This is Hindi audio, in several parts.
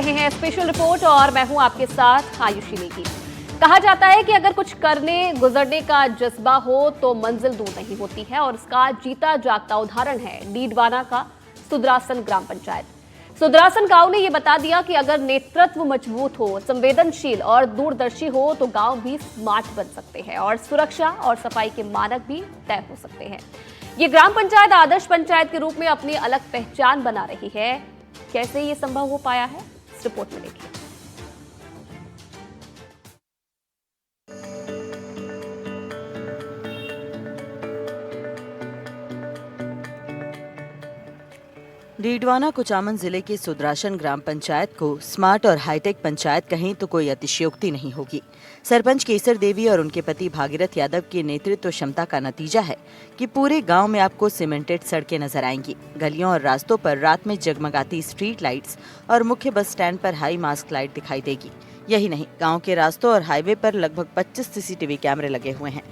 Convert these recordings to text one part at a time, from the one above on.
रहे हैं स्पेशल रिपोर्ट और मैं हूं आपके साथ आयुषी नेगी। कहा जाता है कि अगर कुछ करने गुजरने का जज्बा हो तो मंजिल दूर नहीं होती है और इसका जीता जागता उदाहरण है डीडवाना का सुदरासन ग्राम पंचायत। सुदरासन गांव ने यह बता दिया कि अगर नेतृत्व मजबूत हो, संवेदनशील और दूरदर्शी हो तो गांव भी स्मार्ट बन सकते हैं और सुरक्षा और सफाई के मानक भी तय हो सकते हैं। ये ग्राम पंचायत आदर्श पंचायत के रूप में अपनी अलग पहचान बना रही है। कैसे ये संभव हो पाया है, इस रिपोर्ट में देखिए। डीडवाना कुचामन जिले के सुदरासन ग्राम पंचायत को स्मार्ट और हाईटेक पंचायत कहें तो कोई अतिशयोक्ति नहीं होगी। सरपंच केसर देवी और उनके पति भागीरथ यादव की नेतृत्व क्षमता का नतीजा है कि पूरे गांव में आपको सीमेंटेड सड़कें नजर आएंगी। गलियों और रास्तों पर रात में जगमगाती स्ट्रीट लाइट्स और मुख्य बस स्टैंड पर हाई मास्क लाइट दिखाई देगी। यही नहीं, गांव के रास्तों और हाईवे पर लगभग 25 सीसीटीवी कैमरे लगे हुए हैं।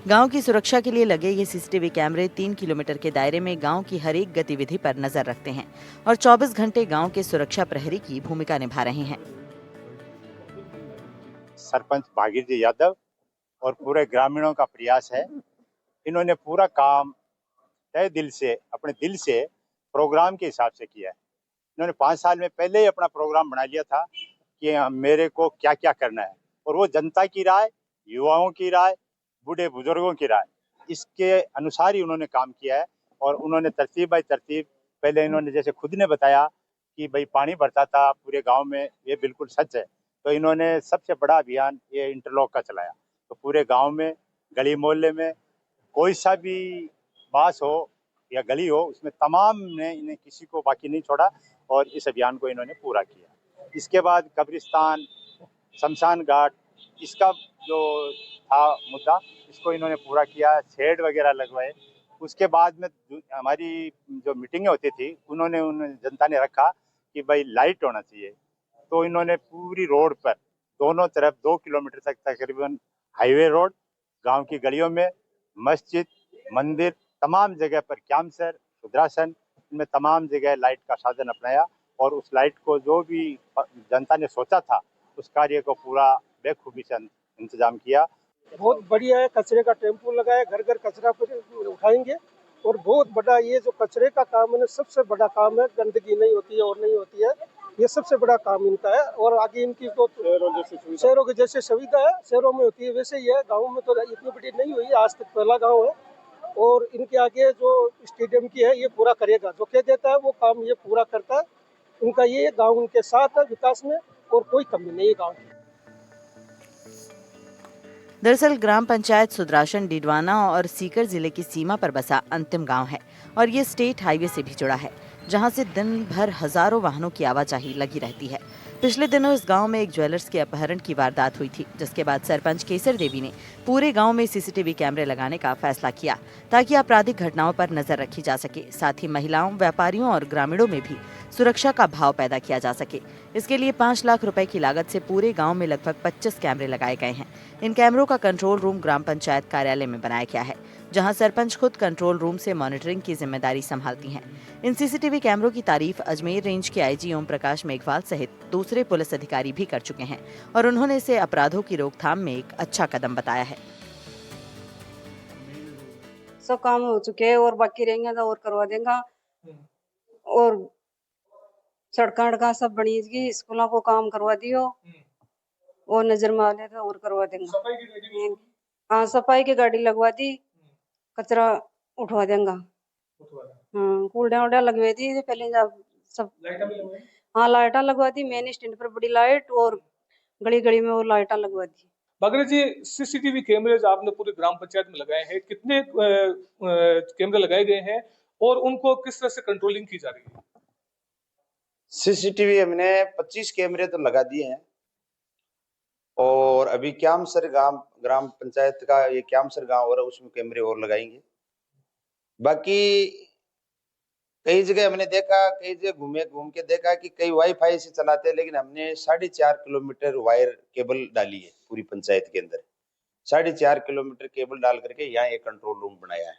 गांव की सुरक्षा के लिए लगे ये सीसीटीवी कैमरे 3 किलोमीटर के दायरे में गांव की हर एक गतिविधि पर नजर रखते हैं और 24 घंटे गांव के सुरक्षा प्रहरी की भूमिका निभा रहे हैं। सरपंच भागीरथ यादव और पूरे ग्रामीणों का प्रयास है। इन्होंने पूरा काम तय दिल से, अपने दिल से प्रोग्राम के हिसाब से किया है। इन्होंने 5 साल में पहले ही अपना प्रोग्राम बना लिया था कि मेरे को क्या क्या करना है, और वो जनता की राय, युवाओं की राय, बूढ़े बुजुर्गों की राय, इसके अनुसार ही उन्होंने काम किया है। और उन्होंने तरतीब बाई तरतीब, पहले इन्होंने जैसे खुद ने बताया कि भाई पानी भरता था पूरे गांव में, ये बिल्कुल सच है। तो इन्होंने सबसे बड़ा अभियान ये इंटरलॉक का चलाया। तो पूरे गांव में, गली मोहल्ले में कोई सा भी बास हो या गली हो, उसमें तमाम ने इन्हें किसी को बाकी नहीं छोड़ा और इस अभियान को इन्होंने पूरा किया। इसके बाद कब्रिस्तान, शमशान घाट, इसका जो था मुद्दा, इसको इन्होंने पूरा किया। शेड वगैरह लगवाए। उसके बाद में हमारी जो मीटिंगें होती थी, उन्होंने जनता ने रखा कि भाई लाइट होना चाहिए। तो इन्होंने पूरी रोड पर दोनों तरफ 2 किलोमीटर तक तकरीबन हाईवे रोड, गांव की गलियों में, मस्जिद, मंदिर, तमाम जगह पर कैंसर, सुदरासन, इनमें तमाम जगह लाइट का साधन अपनाया। और उस लाइट को जो भी जनता ने सोचा था, उस कार्य को पूरा बेखूबी से इंतजाम किया। बहुत बढ़िया है। कचरे का टेम्पो लगाया, घर घर कचरा उठाएंगे। और बहुत बड़ा ये जो कचरे का काम है, सबसे बड़ा काम है। गंदगी नहीं होती है और नहीं होती है, ये सबसे बड़ा काम इनका है। और आगे इनकी तो शहरों की जैसे सुविधा है, शहरों में होती है वैसे ही है। गाँव में तो इतनी बड़ी नहीं हुई, आज तक पहला गाँव है। और इनके आगे जो स्टेडियम की है, ये पूरा करेगा। जो कह देता है वो काम ये पूरा करता है। उनका ये गाँव उनके साथ है विकास में, और कोई कमी नहीं है गाँव की। दरअसल ग्राम पंचायत सुदरासन डीडवाना और सीकर जिले की सीमा पर बसा अंतिम गांव है और ये स्टेट हाईवे से भी जुड़ा है, जहां से दिन भर हजारों वाहनों की आवाजाही लगी रहती है। पिछले दिनों इस गांव में एक ज्वेलर्स के अपहरण की वारदात हुई थी, जिसके बाद सरपंच केसर देवी ने पूरे गांव में सीसीटीवी कैमरे लगाने का फैसला किया ताकि आपराधिक घटनाओं पर नजर रखी जा सके। साथ ही महिलाओं, व्यापारियों और ग्रामीणों में भी सुरक्षा का भाव पैदा किया जा सके। इसके लिए 5 लाख रुपए की लागत से पूरे गांव में लगभग 25 कैमरे लगाए गए हैं। इन कैमरों का कंट्रोल रूम ग्राम पंचायत कार्यालय में बनाया गया है, जहां सरपंच खुद कंट्रोल रूम से मॉनिटरिंग की जिम्मेदारी संभालती हैं। इन सीसीटीवी कैमरों की तारीफ अजमेर रेंज के आईजी ओम प्रकाश मेघवाल सहित दूसरे पुलिस अधिकारी भी कर चुके हैं और उन्होंने इसे अपराधों की रोकथाम में एक अच्छा कदम बताया है। सब काम हो चुके हैं और बाकी रहेंगे तो और करवा देंगे। और सड़का सब बनी, स्कूलों को काम करवा दियो और नजर मार ले तो और करवा देंगे। हाँ, सफाई की गाड़ी लगवा दी, कचरा उठवा देंगे। हाँ, कूड़ा वूड़ा लगवा दी पहले सब। हाँ, लाइटा लगवा दी, मेन स्टैंड पर बड़ी लाइट, और गली गली में वो लाइटा लगवा दी। भागीरथ जी, सीसीटीवी कैमरे आपने पूरे ग्राम पंचायत में लगाए हैं, कितने कैमरे लगाए गए हैं और उनको किस तरह से कंट्रोलिंग की जा रही है? सीसीटीवी हमने 25 कैमरे तो लगा दिए हैं और अभी क्यामसर ग्राम पंचायत का ये क्यामसर गांव और उसमें कैमरे और लगाएंगे। बाकी कई जगह हमने देखा, कई जगह घूम के देखा कि कई वाईफाई से चलाते हैं, लेकिन हमने 4.5 किलोमीटर वायर केबल डाली है पूरी पंचायत के अंदर। 4.5 किलोमीटर केबल डाल करके यहाँ एक कंट्रोल रूम बनाया है।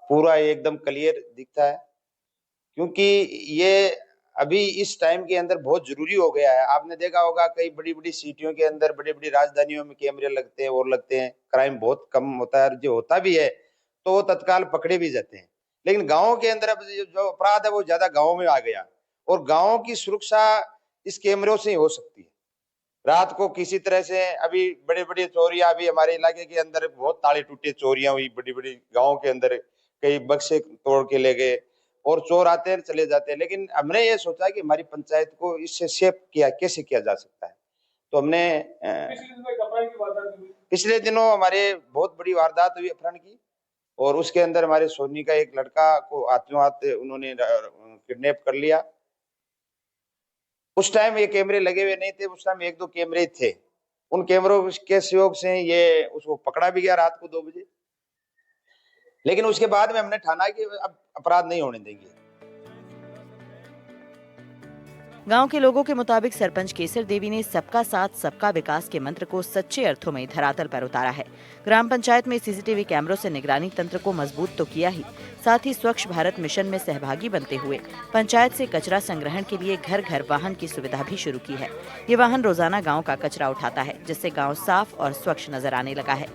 पूरा एकदम क्लियर दिखता है, क्योंकि ये अभी इस टाइम के अंदर बहुत जरूरी हो गया है। आपने देखा होगा कई बड़ी बड़ी सिटियों के अंदर, बड़ी बड़ी राजधानियों में कैमरे लगते हैं और लगते हैं, क्राइम बहुत कम होता है, जो होता भी है तो वो तत्काल पकड़े भी जाते हैं। लेकिन गाँव के अंदर अब जो अपराध है वो ज्यादा गाँव में आ गया, और गाँव की सुरक्षा इस कैमरों से ही हो सकती है। रात को किसी तरह से अभी बड़े बड़े चोरियां, अभी हमारे इलाके के अंदर बहुत ताले टूटे चोरियां हुई, बड़ी बड़ी गाँव के अंदर कई बक्से तोड़ के ले गए, और चोर आते हैं चले जाते हैं। लेकिन हमने ये सोचा कि हमारी पंचायत को इससे सेफ किया कैसे किया जा सकता है, तो हमने पिछले दिनों हमारे बहुत बड़ी वारदात हुई अपहरण की, और उसके अंदर हमारे सोनी का एक लड़का को हाथों हाथ उन्होंने किडनैप कर लिया। उस टाइम ये कैमरे लगे हुए नहीं थे, उस टाइम 1-2 कैमरे थे। उन कैमरों के सहयोग से ये उसको पकड़ा भी गया रात को 2 बजे। लेकिन उसके बाद में हमने ठाना कि अब अपराध नहीं होने देंगे। गांव के लोगों के मुताबिक सरपंच केसर देवी ने सबका साथ सबका विकास के मंत्र को सच्चे अर्थों में धरातल पर उतारा है। ग्राम पंचायत में सीसीटीवी कैमरों से निगरानी तंत्र को मजबूत तो किया ही, साथ ही स्वच्छ भारत मिशन में सहभागी बनते हुए पंचायत से कचरा संग्रहण के लिए घर घर वाहन की सुविधा भी शुरू की है। ये वाहन रोजाना गाँव का कचरा उठाता है, जिससे गाँव साफ और स्वच्छ नजर आने लगा है।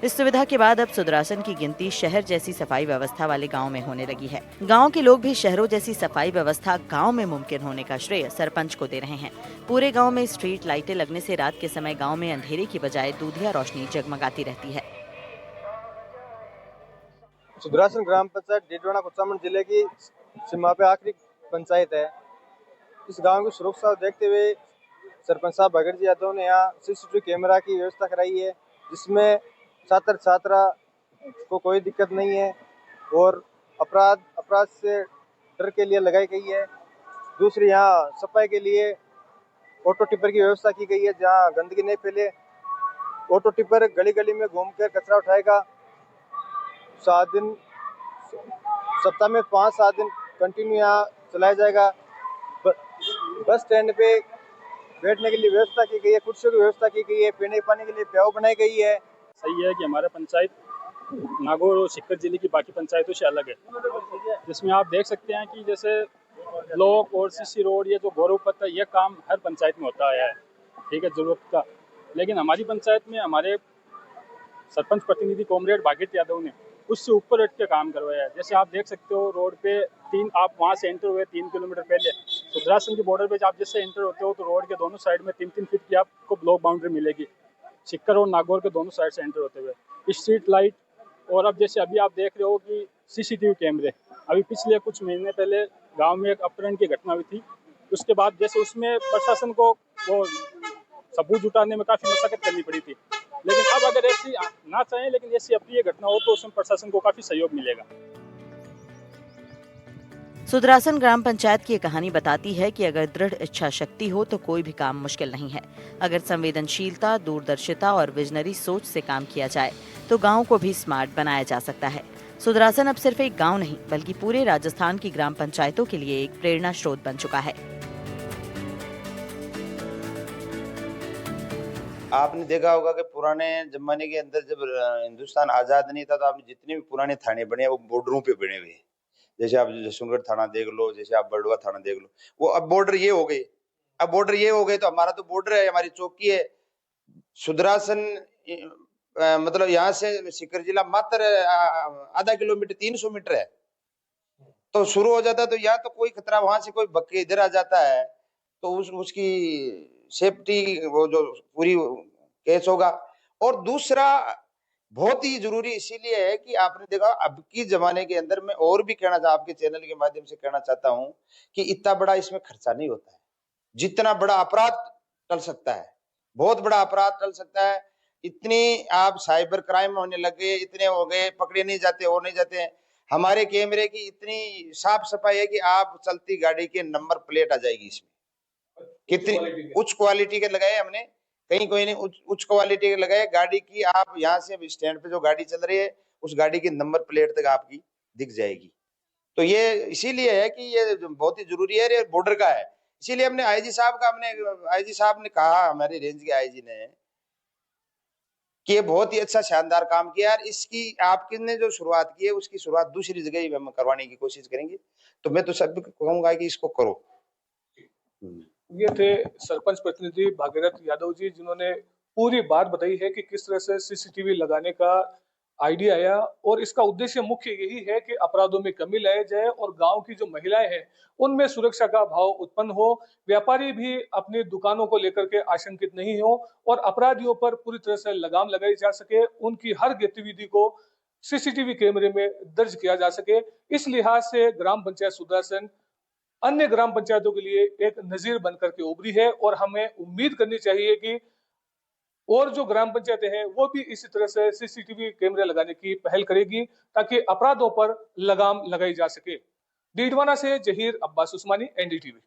इस सुविधा के बाद अब सुदरासन की गिनती शहर जैसी सफाई व्यवस्था वाले गांव में होने लगी है। गांव के लोग भी शहरों जैसी सफाई व्यवस्था गांव में मुमकिन होने का श्रेय सरपंच को दे रहे हैं। पूरे गांव में स्ट्रीट लाइटें लगने से रात के समय गांव में अंधेरे की बजाय दूधिया रोशनी जगमगाती रहती है। सुदरासन ग्राम पंचायत डीडवाना कुचामन जिले की सीमा पे आखिरी पंचायत है। इस गाँव की सुरक्षा देखते हुए सरपंच साहब भगत जी यादव ने यहाँ सीसीटीवी कैमरा की व्यवस्था कराई है, जिसमें छात्र छात्रा को कोई दिक्कत नहीं है, और अपराध से डर के लिए लगाई गई है। दूसरी यहाँ सफाई के लिए ऑटो टिपर की व्यवस्था की गई है, जहाँ गंदगी नहीं फैले। ऑटो टिपर गली गली में घूमकर कचरा उठाएगा। 7 दिन सप्ताह में 5-7 दिन कंटिन्यू यहाँ चलाया जाएगा। बस स्टैंड पे बैठने के लिए व्यवस्था की गई है, कुर्सियों की व्यवस्था की गई है, पीने पानी के लिए प्याऊ बनाई गई है। सही है कि हमारा पंचायत नागौर और सीकर जिले की बाकी पंचायतों से अलग है, जिसमें आप देख सकते हैं कि जैसे ब्लॉक और सीसी रोड, ये जो गौरव पत्र, यह काम हर पंचायत में होता है, ठीक है, जरूरत का। लेकिन हमारी पंचायत में हमारे सरपंच प्रतिनिधि कॉमरेड भागीरथ यादव ने उससे ऊपर हट के काम करवाया है। जैसे आप देख सकते हो रोड पे आप वहाँ से एंटर हुए 3 किलोमीटर पहले सुदरासन की बॉर्डर पे आप जैसे एंटर होते हो तो रोड के दोनों साइड में 3-3 फीट की आपको ब्लॉक बाउंड्री मिलेगी, सीकर और नागौर के दोनों साइड से एंटर होते हुए। स्ट्रीट लाइट, और अब जैसे अभी आप देख रहे हो कि सीसीटीवी कैमरे, अभी पिछले कुछ महीने पहले गांव में एक अपहरण की घटना हुई थी, उसके बाद जैसे उसमें प्रशासन को वो सबूत जुटाने में काफ़ी मशक्कत करनी पड़ी थी। लेकिन अब अगर ऐसी ना चाहें, लेकिन ऐसी अप्रिय घटना हो तो उसमें प्रशासन को काफ़ी सहयोग मिलेगा। सुदरासन ग्राम पंचायत की ये कहानी बताती है कि अगर दृढ़ इच्छा शक्ति हो तो कोई भी काम मुश्किल नहीं है। अगर संवेदनशीलता, दूरदर्शिता और विजनरी सोच से काम किया जाए तो गांव को भी स्मार्ट बनाया जा सकता है। सुदरासन अब सिर्फ एक गांव नहीं बल्कि पूरे राजस्थान की ग्राम पंचायतों के लिए एक प्रेरणा स्रोत बन चुका है। आपने देखा होगा कि पुराने जमाने के अंदर जब हिंदुस्तान आजाद नहीं था तो आपने जितने भी पुराने थाने बने वो बॉर्डरों पे बने हुए हैं। जैसे आप जसूनगढ़ थाना देख लो, जैसे आप बड़वा थाना देख लो, वो अब बॉर्डर ये हो गए। अब बॉर्डर ये हो गए तो हमारा तो बॉर्डर है, हमारी चौकी है। सुदरासन मतलब यहाँ से सीकर जिला मात्र आधा किलोमीटर 300 मीटर है, तो शुरू हो जाता है तो यहाँ तो कोई खतरा, वहां से कोई बक्के इधर आ जाता है तो उसकी सेफ्टी वो जो पूरी केस होगा। और दूसरा बहुत ही जरूरी इसीलिए है कि आपने देखा अब की जमाने के अंदर, मैं और भी कहना चाहता, आपके चैनल के माध्यम से कहना चाहता हूं कि इतना बड़ा इसमें खर्चा नहीं होता है जितना बड़ा अपराध टल सकता है, बहुत बड़ा अपराध टल सकता है। इतनी आप साइबर क्राइम होने लगे, इतने हो गए, पकड़े नहीं जाते, हो नहीं जाते हैं। हमारे कैमरे की इतनी साफ सफाई है कि आप चलती गाड़ी के नंबर प्लेट आ जाएगी इसमें। कितनी उच्च क्वालिटी के लगाए हमने, कहीं कोई नहीं, उच्च क्वालिटी के लगाए। गाड़ी की आप यहाँ से स्टैंड पे जो गाड़ी चल रही है उस गाड़ी की नंबर प्लेट तक आपकी दिख जाएगी। तो ये इसीलिए है कि ये बहुत ही जरूरी है, ये बॉर्डर का है। इसीलिए हमने आईजी साहब ने कहा, हमारे रेंज के आईजी ने, कि ये बहुत ही अच्छा शानदार काम किया यार। इसकी आपने जो शुरुआत की है उसकी शुरुआत दूसरी जगह ही हम करवाने की कोशिश करेंगे। तो मैं तो सबको कहूंगा कि इसको करो। ये थे सरपंच प्रतिनिधि भागीरथ यादव जी, जिन्होंने पूरी बात बताई है कि किस तरह से सीसीटीवी लगाने का आइडिया आया, और इसका उद्देश्य मुख्य यही है कि अपराधों में कमी लाई जाए और गांव की जो महिलाएं हैं उनमें सुरक्षा का भाव उत्पन्न हो, व्यापारी भी अपनी दुकानों को लेकर के आशंकित नहीं हो और अपराधियों पर पूरी तरह से लगाम लगाई जा सके, उनकी हर गतिविधि को सीसीटीवी कैमरे में दर्ज किया जा सके। इस लिहाज से ग्राम पंचायत सुदर्शन अन्य ग्राम पंचायतों के लिए एक नजीर बनकर के उभरी है, और हमें उम्मीद करनी चाहिए कि और जो ग्राम पंचायतें हैं वो भी इसी तरह से सीसीटीवी कैमरे लगाने की पहल करेगी, ताकि अपराधों पर लगाम लगाई जा सके। डीडवाना से जहीर अब्बास उस्मानी, एनडीटीवी।